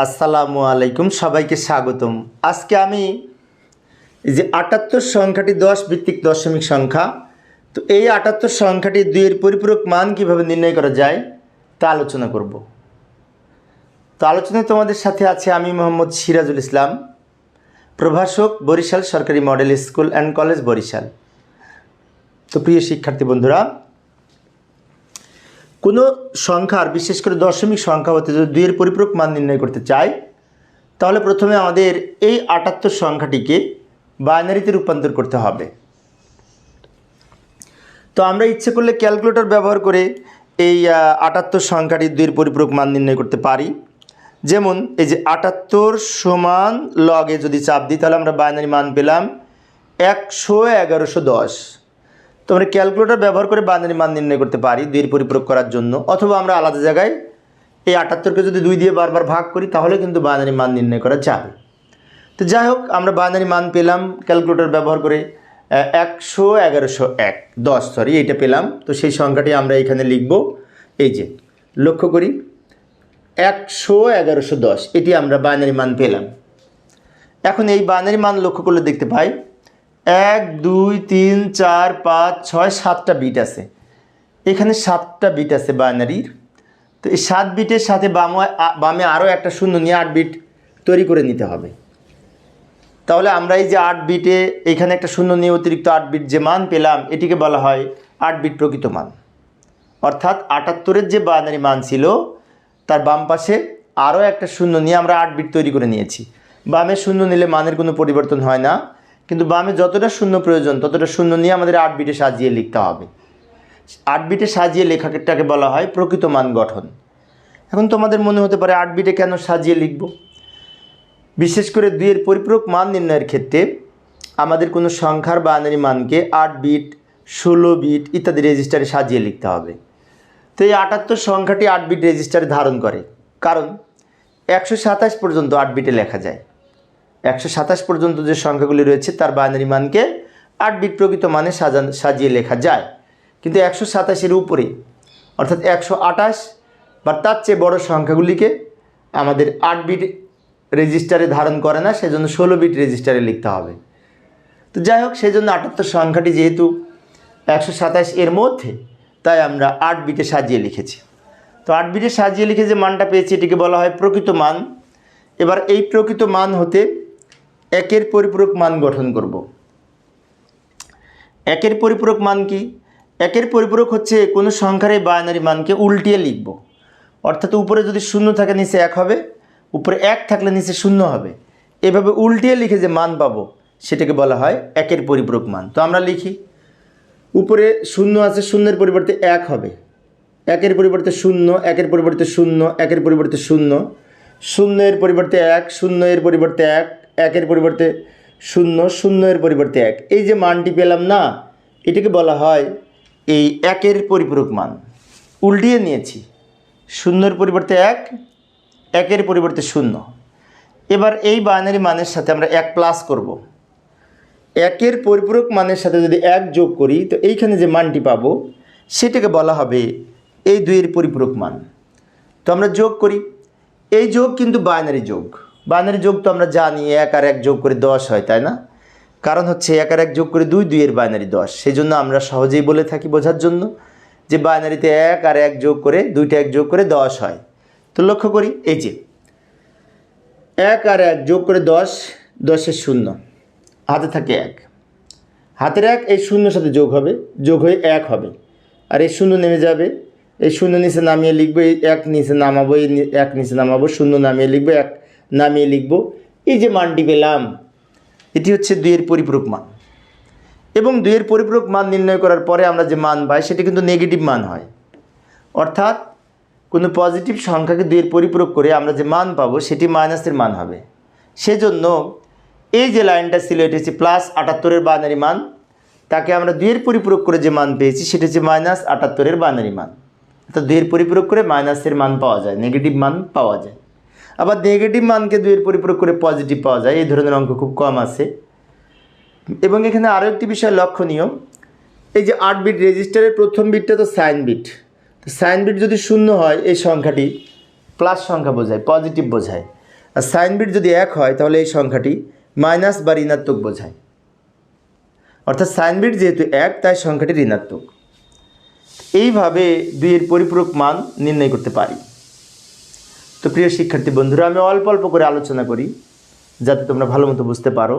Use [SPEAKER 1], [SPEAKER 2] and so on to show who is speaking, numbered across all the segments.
[SPEAKER 1] আসসালামু আলাইকুম, সবাইকে স্বাগতম। আজকে আমি এই যে 78 সংখ্যাটি 10 ভিত্তিক দশমিক সংখ্যা, তো এই 78 সংখ্যাটি 2-এর পরিপূরক মান কীভাবে নির্ণয় করা যায় তা আলোচনা করব। তো আলোচনায় তোমাদের সাথে আছে আমি মোহাম্মদ সিরাজুল ইসলাম, প্রভাষক, বরিশাল সরকারি model school and college, Barishal. তো প্রিয় শিক্ষার্থী বন্ধুরা, কোনো সংখ্যার, বিশেষ করে দশমিক সংখ্যা হতে যদি 2-এর পরিপূরক মান নির্ণয় করতে চাই, তাহলে প্রথমে আমাদের এই 78 সংখ্যাটিকে বাইনারিতে রূপান্তর করতে হবে। তো আমরা ইচ্ছে করলে ক্যালকুলেটর ব্যবহার করে এই 78 সংখ্যাটি 2-এর পরিপূরক মান নির্ণয় করতে পারি। যেমন এই যে 78 সমান লগে যদি চাপ দিই, তাহলে আমরা বাইনারি মান পেলাম 100-1110। তো আমরা ক্যালকুলেটর ব্যবহার করে বাইনারি মান নির্ণয় করতে পারি 2-এর পরিপূরক করার জন্য, অথবা আমরা আলাদা জায়গায় এই 78কে যদি 2 দিয়ে বারবার ভাগ করি তাহলে কিন্তু বাইনারি মান নির্ণয় করা যাবে। তো যাই হোক, আমরা বাইনারি মান পেলাম ক্যালকুলেটর ব্যবহার করে 100-1110, এইটা পেলাম। তো সেই সংখ্যাটি আমরা এখানে লিখব। এই যে লক্ষ্য করি 100-1110, এটি আমরা বাইনারি মান পেলাম। এখন এই বাইনারি মান লক্ষ্য করলে দেখতে পাই 1, 2, 3, 4, 5, 6, 7টা বিট আছে। এখানে 7টা বিট আছে বাইনারির। তো এই 7 বিটের সাথে বামে আরও একটা শূন্য নিয়ে 8 বিট তৈরি করে নিতে হবে। তাহলে আমরা এই যে 8 বিটে এখানে একটা শূন্য নিয়ে অতিরিক্ত 8 বিট যে মান পেলাম, এটিকে বলা হয় 8 বিট প্রকৃত মান। অর্থাৎ 78-এর যে বাইনারি মান ছিল তার বাম পাশে আরও একটা শূন্য নিয়ে আমরা 8 বিট তৈরি করে নিয়েছি। বামে শূন্য নিলে মানের কোনো পরিবর্তন হয় না, কিন্তু বামে যতটা শূন্য প্রয়োজন ততটা শূন্য নিয়ে আমাদের 8 বিটে সাজিয়ে লিখতে হবে। 8 বিটে সাজিয়ে লেখাটাকে বলা হয় প্রকৃত মান গঠন। এখন তোমাদের মনে হতে পারে 8 বিটে কেন সাজিয়ে লিখব? বিশেষ করে 2-এর পরিপূরক মান নির্ণয়ের ক্ষেত্রে আমাদের কোনো সংখ্যার বাইনারি মানকে 8 বিট, 16 বিট ইত্যাদি রেজিস্টারে সাজিয়ে লিখতে হবে। তো এই 78 সংখ্যাটি 8 বিট রেজিস্টারে ধারণ করে, কারণ 127 পর্যন্ত 8 বিটে লেখা যায়। 127 পর্যন্ত যে সংখ্যাগুলি রয়েছে তার বাইনারি মানকে 8 বিট প্রকৃত মানে সাজিয়ে লেখা যায়। কিন্তু 127-এর উপরে অর্থাৎ 128 বা তার চেয়ে বড় সংখ্যাগুলিকে আমাদের 8 বিট রেজিস্টারে ধারণ করে না, সেজন্য 16 বিট রেজিস্টারে লিখতে হবে। তো যাই হোক, সেই জন্য 78 সংখ্যাটি যেহেতু 127 এর মধ্যে, তাই আমরা 8 বিটে সাজিয়ে লিখেছি। তো 8 বিটে সাজিয়ে লিখে যে মানটা পেয়েছি এটিকে বলা হয় প্রকৃত মান। এবার এই প্রকৃত মান হতে 1-এর পরিপূরক মান গঠন করব। 1-এর পরিপূরক মান কি? 1-এর পরিপূরক হচ্ছে কোনো সংখ্যার এই বাইনারি মানকে উল্টিয়ে লিখব। অর্থাৎ উপরে যদি 0 থাকে নিচে 1 হবে, উপরে 1 থাকলে নিচে 0 হবে। এভাবে উল্টিয়ে লিখে যে মান পাবো সেটাকে বলা হয় 1-এর পরিপূরক মান। তো আমরা লিখি, উপরে 0 আছে, 0-এর পরিবর্তে 1 হবে, 1-এর পরিবর্তে 0, 1-এর পরিবর্তে 0, 1-এর পরিবর্তে 0, 0-এর পরিবর্তে 1, 0-এর পরিবর্তে 1, 1-এর পরিবর্তে 0, 0-এর পরিবর্তে 1। এই যে মানটি পেলাম না, এটাকে বলা হয় এই 1-এর পরিপূরক মান। উল্টিয়ে নিয়েছি, 0-এর পরিবর্তে 1, 1-এর পরিবর্তে 0। এবার এই বাইনারি মানের সাথে আমরা 1 প্লাস করব। 1-এর পরিপূরক মানের সাথে যদি 1 যোগ করি, তো এইখানে যে মানটি পাবো সেটাকে বলা হবে এই 2-এর পরিপূরক মান। তো আমরা যোগ করি, এই যোগ কিন্তু বাইনারি যোগ। বাইনারি যোগ তো আমরা জানি 1 আর 1 যোগ করে 10 হয়, তাই না? কারণ হচ্ছে 1 আর 1 যোগ করে 2, 2-এর বাইনারি 10। সেই জন্য আমরা সহজেই বলে থাকি বোঝার জন্য যে বাইনারিতে 1 আর 1 যোগ করে 2টা 1 যোগ করে 10 হয়। তো লক্ষ্য করি, এই যে 1 আর 1 যোগ করে 10, 10-এর 0, হাতে থাকে 1, হাতের 1 এই 0-এর সাথে যোগ হবে, যোগ হয়ে 1 হবে। আর এই 0 নেমে যাবে, এই 0 নিচে নামিয়ে লিখবো, এই 1 নিচে নামাবো, এই 1 নিচে নামাবো, 0 নামিয়ে লিখবো, 1 নামিয়ে লিখবো। এই যে মানটি পেলাম এটি হচ্ছে 2-এর পরিপূরক মান। এবং 2-এর পরিপূরক মান নির্ণয় করার পরে আমরা যে মান পাই সেটি কিন্তু নেগেটিভ মান হয়। অর্থাৎ কোনো পজিটিভ সংখ্যাকে 2-এর পরিপূরক করে আমরা যে মান পাবো সেটি মাইনাসের মান হবে। সেজন্য এই যে লাইনটা ছিল এটি হচ্ছে +78-এর বাইনারি মান, তাকে আমরা 2-এর পরিপূরক করে যে মান পেয়েছি সেটা হচ্ছে -78-এর বাইনারি মান। অর্থাৎ 2-এর পরিপূরক করে মাইনাসের মান পাওয়া যায়, নেগেটিভ মান পাওয়া যায়। আবার নেগেটিভ মানকে 2-এর পরিপূরক করে পজিটিভ পাওয়া যায়। এই ধরনের অঙ্ক খুব কম আছে। এবং এখানে আরও একটি বিষয় লক্ষণীয়, এই যে 8 বিট রেজিস্টারের প্রথম বিটটা তো সাইন বিট। তো সাইন বিট যদি 0 হয় এই সংখ্যাটি প্লাস সংখ্যা বোঝায়, পজিটিভ বোঝায়। আর সাইন বিট যদি 1 হয় তাহলে এই সংখ্যাটি মাইনাস বা ঋণাত্মক বোঝায়। অর্থাৎ সাইন বিট যেহেতু 1 তাই সংখ্যাটি ঋণাত্মক। এইভাবে 2-এর পরিপূরক মান নির্ণয় করতে পারি। তো প্রিয় শিক্ষার্থী বন্ধুরা, আমি অল্প অল্প করে আলোচনা করি যাতে তোমরা ভালো মতো বুঝতে পারো।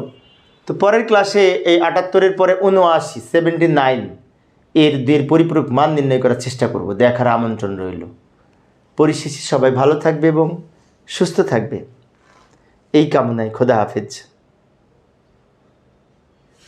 [SPEAKER 1] তো পরের ক্লাসে এই 78-এর পরে 79 এর 2-এর পরিপূরক মান নির্ণয় করার চেষ্টা করব। দেখার আমন্ত্রণ রইল। পরিশেষে সবাই ভালো থাকবে এবং সুস্থ থাকবে এই কামনায়। খোদা হাফেজ।